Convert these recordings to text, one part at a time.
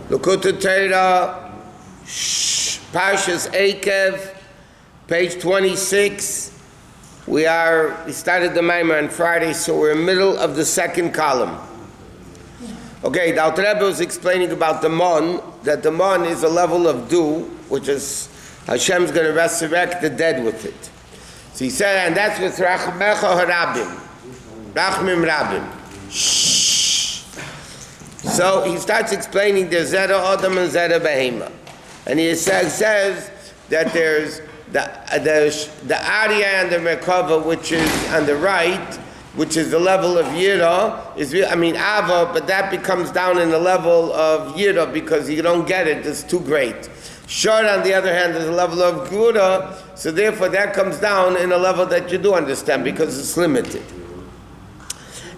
Likkutei Torah, Parshas Eikev, page 26. We started the Maimer on Friday, so we're in the middle of the second column. Okay, the Alter Rebbe was explaining about the Mon, that the Mon is a level of dew, which is Hashem's going to resurrect the dead with it. So he said, and that's with Rachmecha Harabim, Rachmim Rabim. So he starts explaining there's Zera Adam and Zera Behema. And he says that there's the Arya and the Merkava, which is on the right, which is the level of Yira, Ava, but that becomes down in the level of Yira because you don't get it, it's too great. Shor, on the other hand, is a level of Gura, so therefore that comes down in a level that you do understand because it's limited.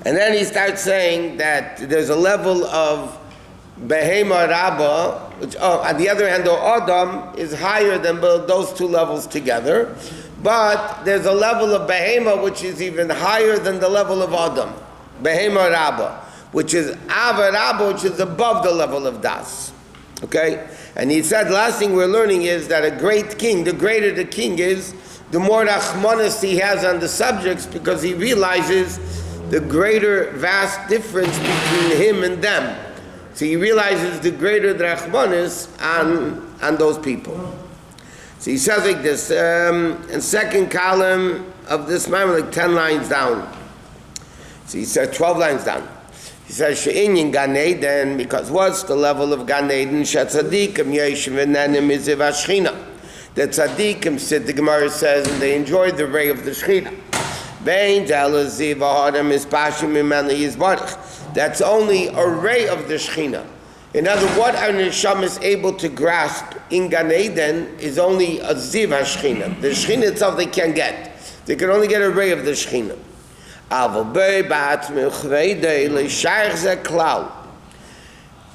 And then he starts saying that there's a level of Behema Rabba, which, on the other hand, the Adam is higher than those two levels together. But there's a level of Behema which is even higher than the level of Adam. Behema Rabba, which is Ava Rabba, which is above the level of Das. Okay? And he said, last thing we're learning is that a great king, the greater the king is, the more Rachmanis he has on the subjects because he realizes the greater vast difference between him and them. So he realizes the greater the Rachmanis on those people. So he says like this, in second column of this Maimer, like 10 lines down. So he said 12 lines down. He says, She'inyin Gan Eden, because what's the level of Gan Eden? She'tzadikim yeshiv v'nenim miziv hashchina. The tzadikim, said the Gemara says, and they enjoyed the ray of the Shechina. That's only a ray of the Shechina. In other words, what our neshama is able to grasp in Gan Eden is only a ziv hashchina. The Shechina itself they can't get. They can only get a ray of the Shechina.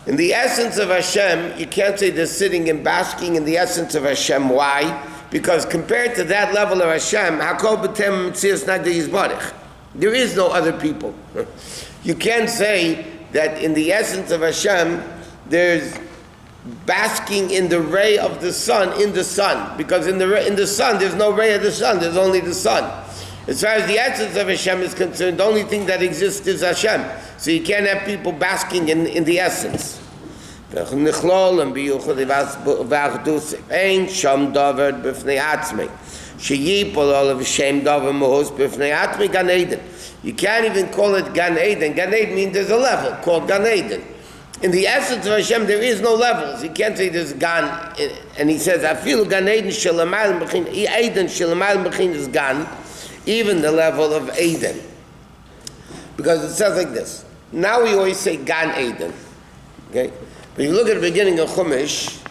In the essence of Hashem, you can't say they're sitting and basking in the essence of Hashem. Why? Because compared to that level of Hashem, there is no other people. You can't say that in the essence of Hashem, there's basking in the ray of the sun in the sun. Because in the sun, there's no ray of the sun, there's only the sun. As far as the essence of Hashem is concerned, the only thing that exists is Hashem. So you can't have people basking in the essence. Ain't sham davar b'fnei atzmei. Sheyipol olav shem davar mohos b'fnei atzmei Gan Eden. You can't even call it Gan Eden. Gan Eden means there's a level called Gan Eden. In the essence of Hashem, there is no levels. You can't say there's Gan. And he says, I feel Gan Eden shelamayl m'chin. Eden shelamayl m'chin is Gan. Even the level of Eden. Because it says like this. Now we always say Gan Eden. Okay? But you look at the beginning of Chumash,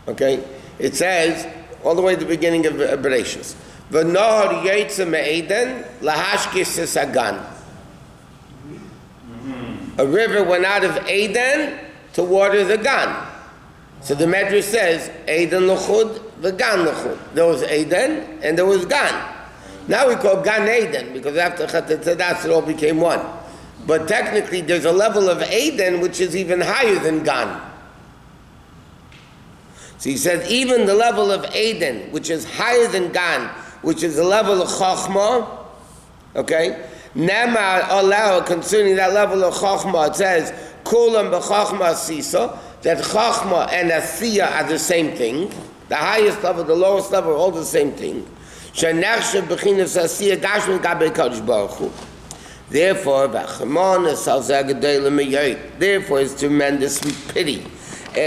okay, it says, all the way to the beginning of Bereshis, V'nohar yetze me'eden lahashkis hagan. A river went out of Eden to water the Gan. So the Medrash says, Eden l'chud, the Gan l'chud. There was Eden and there was Gan. Now we call Gan Eden because after Chatetadas it all became one. But technically there's a level of Eden which is even higher than Gan. So he says even the level of Eden, which is higher than Gan, which is the level of Chochmah, okay? Nema allow concerning that level of Chochmah, it says, Kulam b'Chochmah Sisa, that Chochmah and Asiya are the same thing. The highest level, the lowest level are all the same thing. Shenachshav b'chinas Asiya gashmin gabei Kadosh Baruch Hu. Therefore, therefore it's tremendous pity. How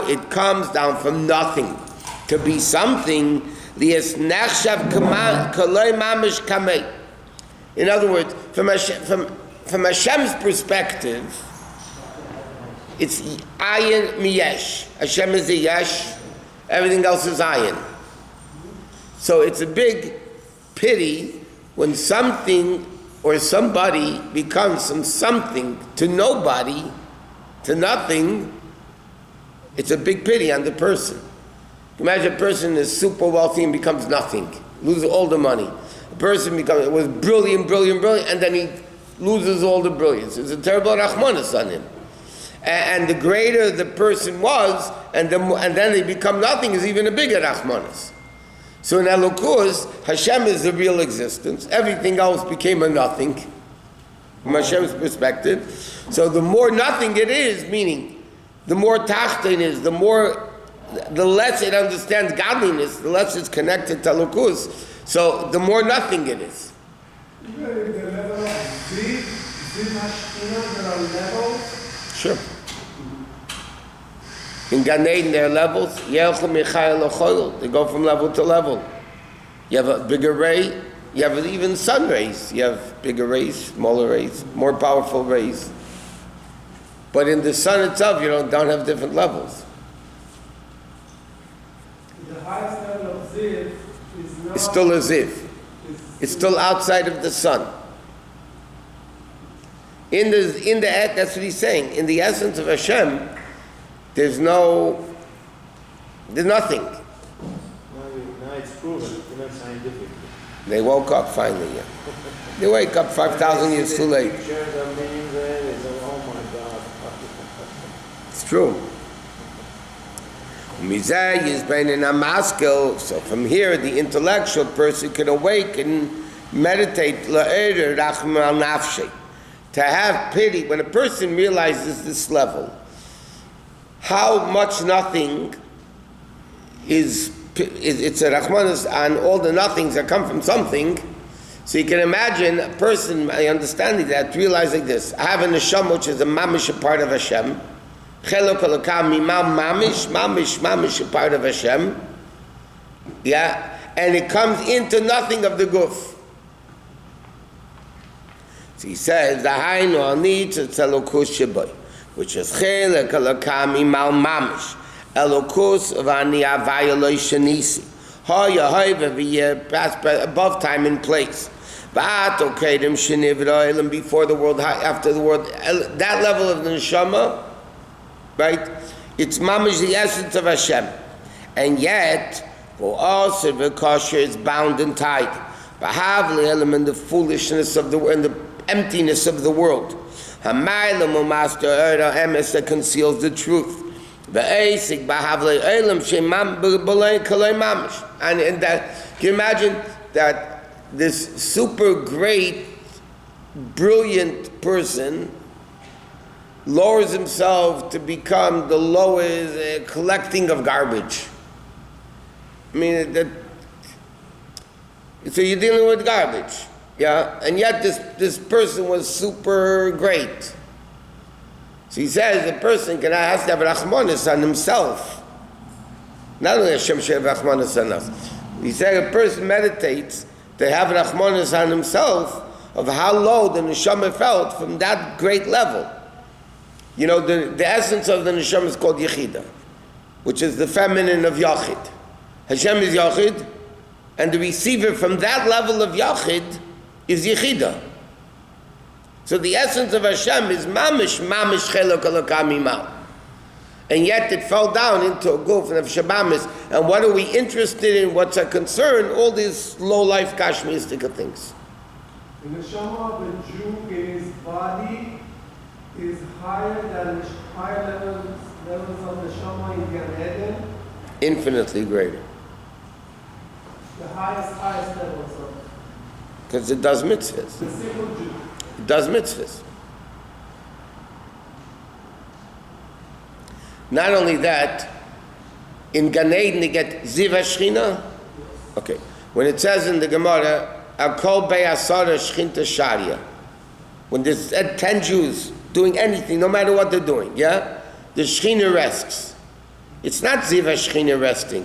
it comes down from nothing to be something. In other words, from Hashem's perspective, it's ayin miyesh. Hashem is a yesh, everything else is ayin. So it's a big pity when something or somebody becomes from something to nobody, to nothing. It's a big pity on the person. Imagine a person is super wealthy and becomes nothing, loses all the money. A person was brilliant, and then he loses all the brilliance. It's a terrible rachmanis on him. And the greater the person was, and then they become nothing, is even a bigger rachmanis. So in Elokus, Hashem is the real existence. Everything else became a nothing, from Hashem's perspective. So the more nothing it is, meaning the more tachton is, the less it understands godliness, the less it's connected to Elokus. So the more nothing it is. Even in the level of Ziv Hashchina, there are levels. Sure. In Gan Eden, there are levels. They go from level to level. You have a bigger ray. You have even sun rays. You have bigger rays, smaller rays, more powerful rays. But in the sun itself, you don't have different levels. The highest level of Ziv is not... It's still a Ziv. It's still outside of the sun. That's what he's saying. In the essence of Hashem, there's nothing. Now it's proven, not scientific. They woke up finally, yeah. They wake up 5,000 years too late. Oh my God. It's true. So from here, the intellectual person can awake and meditate to have pity. When a person realizes this level, how much nothing it's a rachmanis on all the nothings that come from something. So you can imagine a person understanding that, realize like this: I have a neshama which is a mamish, a part of Hashem. Chelok elokam mimam mamish, a part of Hashem. Yeah, and it comes into nothing of the guf. So he says the hainu al needs it's elokus sheboy, which is chelok elokam mimam mamish, elokus v'ani avaya lo shenisi. Hoya hoya v'yeh above time and place. Before the world, after the world, that level of the neshama, right? It's mamish, the essence of Hashem, and yet for us, the kosher is bound and tied. B'havli element, the foolishness of the and the emptiness of the world. Hamaylam master emes that conceals the truth. B'eisik b'havli elam shemam b'balei kalei mamish. And that, can you imagine that? This super great, brilliant person lowers himself to become the lowest collecting of garbage. I mean, so you're dealing with garbage, yeah? And yet this person was super great. So he says a person has to have rachmanis on himself. Not only Hashem should have rachmanis on us. He said a person meditates to have rachmanis on himself of how low the neshama felt from that great level. You know, the essence of the neshama is called yechida, which is the feminine of yachid. Hashem is yachid, and the receiver from that level of yachid is yechida. So the essence of Hashem is mamish chelok elokam imam. And yet it fell down into a guf and of shabamis. And what are we interested in? What's our concern? All these low-life Kashmiristic things. The neshama of the Jew in his body is higher than higher levels of neshama in Gan Eden. Infinitely greater. The highest levels of. Because it does mitzvahs. The simple Jew. It does mitzvahs. Not only that, in Gan Eden they get Ziv HaShechina. Okay, when it says in the Gemara, Al Kol Be'asara Shechinta Sharia, when there's 10 Jews doing anything, no matter what they're doing, yeah, the Shechina rests. It's not Ziv HaShechina resting.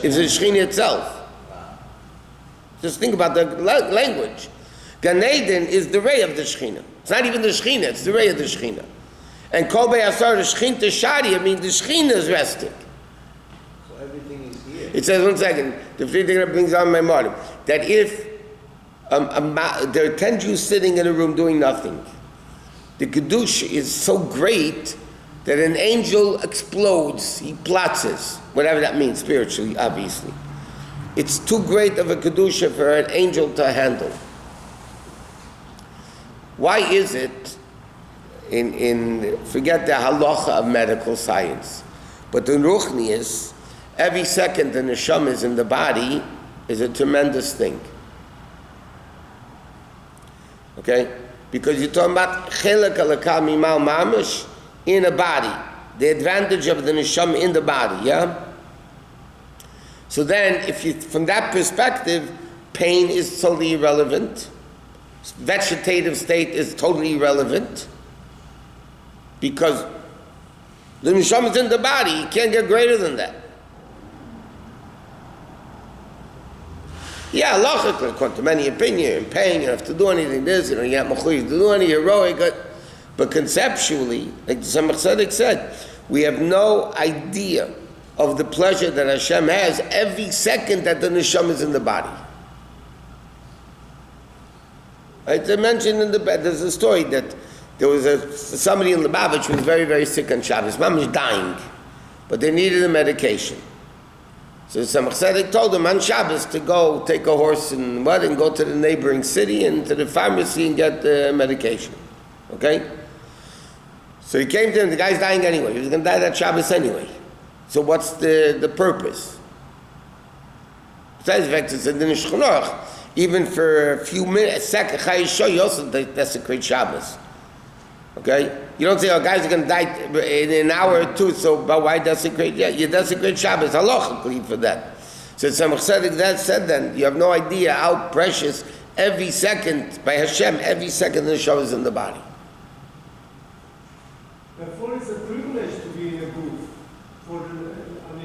It's the Shechina itself. Just think about the language. Gan Eden is the ray of the Shechina. It's not even the Shechina, it's the ray of the Shechina. And Kol Be'asar Shechinta Sharia means the Shechina is resting. So everything is here. It says, one second, the Friedrich brings on my model, that if there are 10 Jews sitting in a room doing nothing, the Kedusha is so great that an angel explodes, he platzes, whatever that means spiritually, obviously. It's too great of a Kedusha for an angel to handle. Why is it forget the halacha of medical science, but the ruchnius, every second the neshama is in the body is a tremendous thing. Okay? Because you're talking about chelak alakal mimal mamish in a body. The advantage of the neshama in the body, yeah? So then, if you, from that perspective, pain is totally irrelevant. Vegetative state is totally irrelevant. Because the neshama is in the body, you can't get greater than that. Yeah, logically, according to many opinions, in pain, you don't have to do anything this, you have to do any heroic, but conceptually, like the Samach Tzedek said, we have no idea of the pleasure that Hashem has every second that the neshama is in the body. I mentioned in the bed, there's a story that there was somebody in Lubavitch who was very, very sick on Shabbos. Mom was dying, but they needed a medication. So Samach Tzedek told him on Shabbos to go take a horse and go to the neighboring city and to the pharmacy and get the medication. Okay? So he came to him, the guy's dying anyway. He was going to die that Shabbos anyway. So what's the purpose? Besides the fact it's in the Shulchan, even for a few minutes, a second, you also desecrate Shabbos. Okay? You don't say, oh, guys are going to die in an hour or two, so but why desecrate? Yeah, you desecrate Shabbos, halachically for that. So Samach Tzedek that said then, you have no idea how precious every second, by Hashem, every second the neshama is in the body. Therefore, it's a privilege to be in a group. The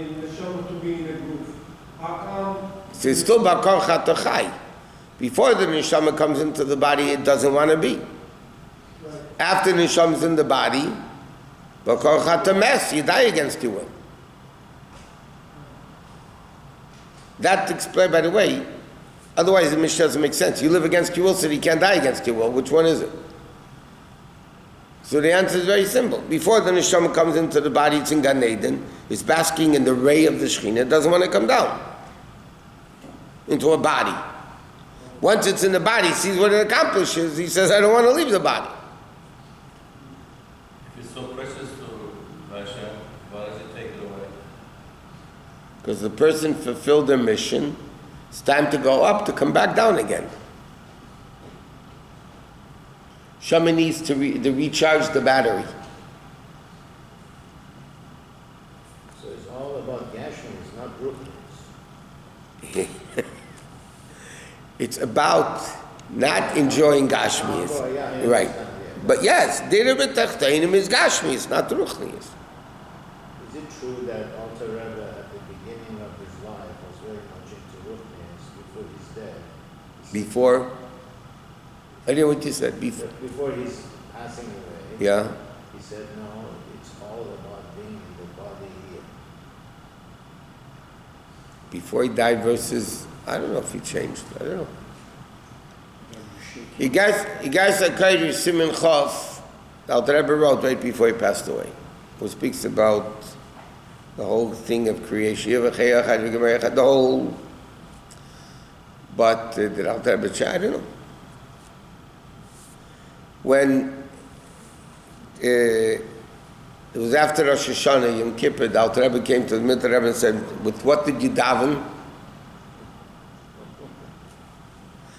neshama to be in a group. How come? So it's still bakar chatachai. Before the neshama comes into the body, it doesn't want to be. After the neshama is in the body, bakar chatames, you die against your will. That explained, by the way, otherwise the Mishnah doesn't make sense. You live against your will, so you can't die against your will. Which one is it? So the answer is very simple. Before the neshama comes into the body, it's in Gan Eden. It's basking in the ray of the Shekhinah. It doesn't want to come down into a body. Once it's in the body, he sees what it accomplishes. He says, I don't want to leave the body. If it's so precious to Hashem, why does it take it away? Because the person fulfilled their mission. It's time to go up, to come back down again. Shama needs to recharge the battery. So it's all about Gashmi, it's not Ruchnis. It's about not enjoying Gashmias. Oh, yeah, Right. yeah. But yes, Dira B'Tachtainim is Gashmi, it's not Ruchnias. Is it true that Alter Rebbe at the beginning of his life was very much into Ruchnis before he's dead? Before? I didn't know what you said. Before he's passing away, Yeah. he said, no, it's all about being in the body here. Before he died versus, I don't know if he changed. I don't know. You guys Akairi Simon Chof, Alter Rebbe wrote right before he passed away, who speaks about the whole thing of creation, the whole. But did Alter Rebbe change? I don't know. When it was after Rosh Hashanah, Yom Kippur, the Alter Rebbe came to the Mitzvah Rebbe and said, with what did you daven?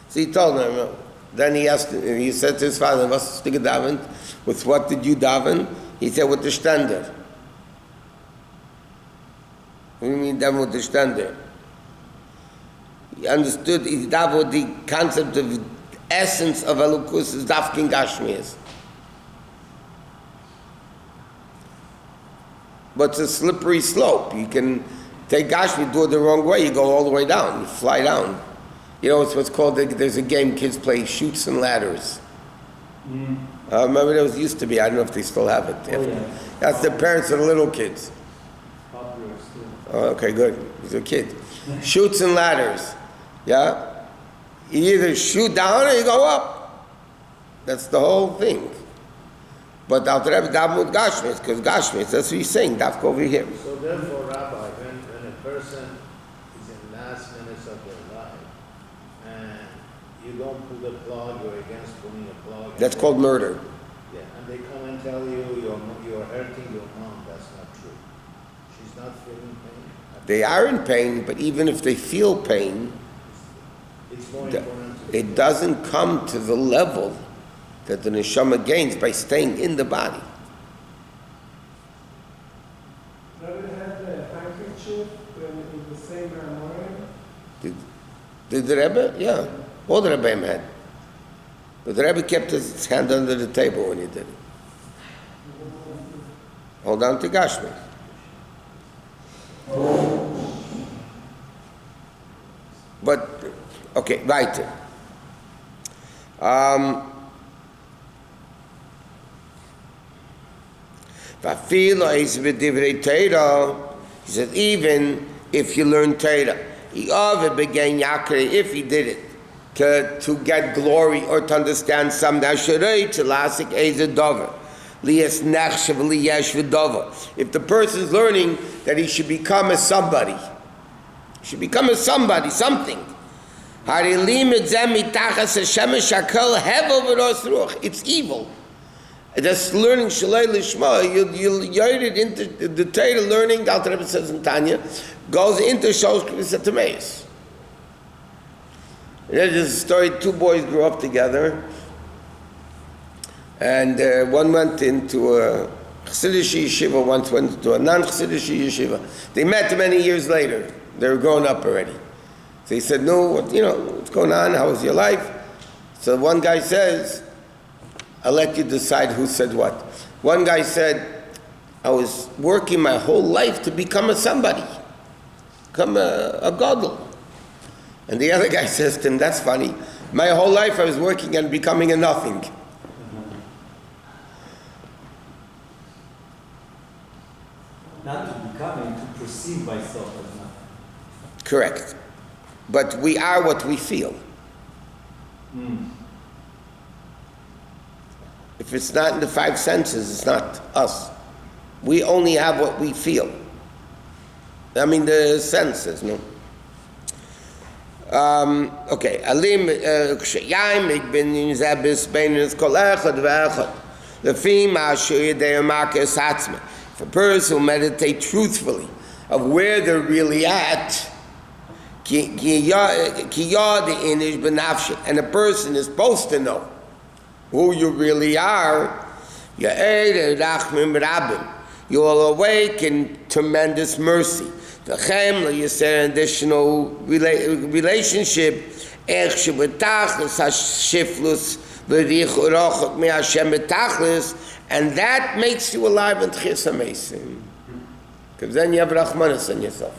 So he told him, then he asked, he said to his father, what's the daven? With what did you daven? He said, with the standard. What do you mean daven with the standard? He understood, he daven with the concept of essence of Elokus is Dafkin Gashmias. But it's a slippery slope. You can take Gashmi, do it the wrong way, you go all the way down, you fly down. You know, it's what's called, there's a game kids play, Shoots and Ladders. Remember there used to be, I don't know if they still have it. Yeah. That's the parents of the little kids. Popular still. Oh, okay, good. He's a kid. Shoots and Ladders. Yeah? You either shoot down or you go up. That's the whole thing. But Alter Rebbe daven with Gashmis, because Gashmis, that's what he's saying, Dafka over here. So therefore, Rabbi, when a person is in last minutes of their life, and you don't pull the plug, you're against pulling a plug. That's called murder. Yeah, and they come and tell you you're hurting your mom. That's not true. She's not feeling pain. They are in pain, but even if they feel pain, It's more important to it doesn't come to the level that the neshama gains by staying in the body. Rabbi had a handkerchief in the same memorial. Did the Rebbe? Yeah. All the Rebbeim had. But the Rebbe kept his hand under the table when he did it. Hold on to Gashmi. But, okay, weiter. He said, even if you learn Torah, if he did it to get glory or to understand something, if the person is learning that he should become a somebody, something. It's evil. That's learning Shalei Lishma. You'll get it into the Torah learning, the Alter Rebbe says in Tanya, goes into Shosh K'Visatameis. There's a story, two boys grew up together, and one went into a Chassidish yeshiva, one went into a non-Chassidish yeshiva. They met many years later. They were grown up already. So he said, no, what's going on? How was your life? So one guy says, I'll let you decide who said what. One guy said, I was working my whole life to become a somebody, become a gadol. And the other guy says to him, that's funny. My whole life I was working on becoming a nothing. Not to becoming, to perceive myself as nothing. Correct. But we are what we feel. If it's not in the five senses, it's not us. We only have what we feel. I mean the senses, no? Okay. If a person will meditate truthfully of where they're really at, and a person is supposed to know who you really are, you will awaken tremendous mercy. You say an additional relationship, and that makes you alive in Tchis HaMeisim. Because then you have Rachmanis on yourself.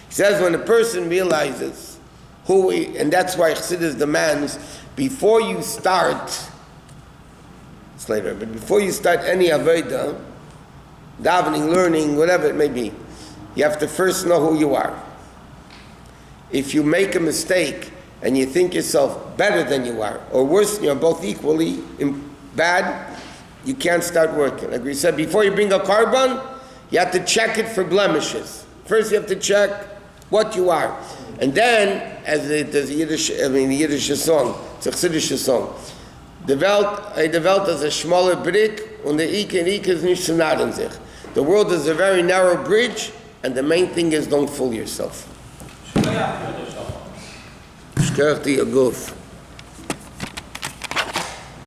He says when a person realizes who he, and that's why Chassidus demands, before you start, it's later, but before you start any Avodah, davening, learning, whatever it may be, you have to first know who you are. If you make a mistake and you think yourself better than you are, or worse, you're both equally bad, you can't start working. Like we said, before you bring a carbon, you have to check it for blemishes. First you have to check what you are. And then, as there's a Yiddish song, it's a Chassidish song, the Welt is a smaller brick, und der Ike ist nicht zu nahen sich. The world is a very narrow bridge, and the main thing is don't fool yourself. Shkert your goof.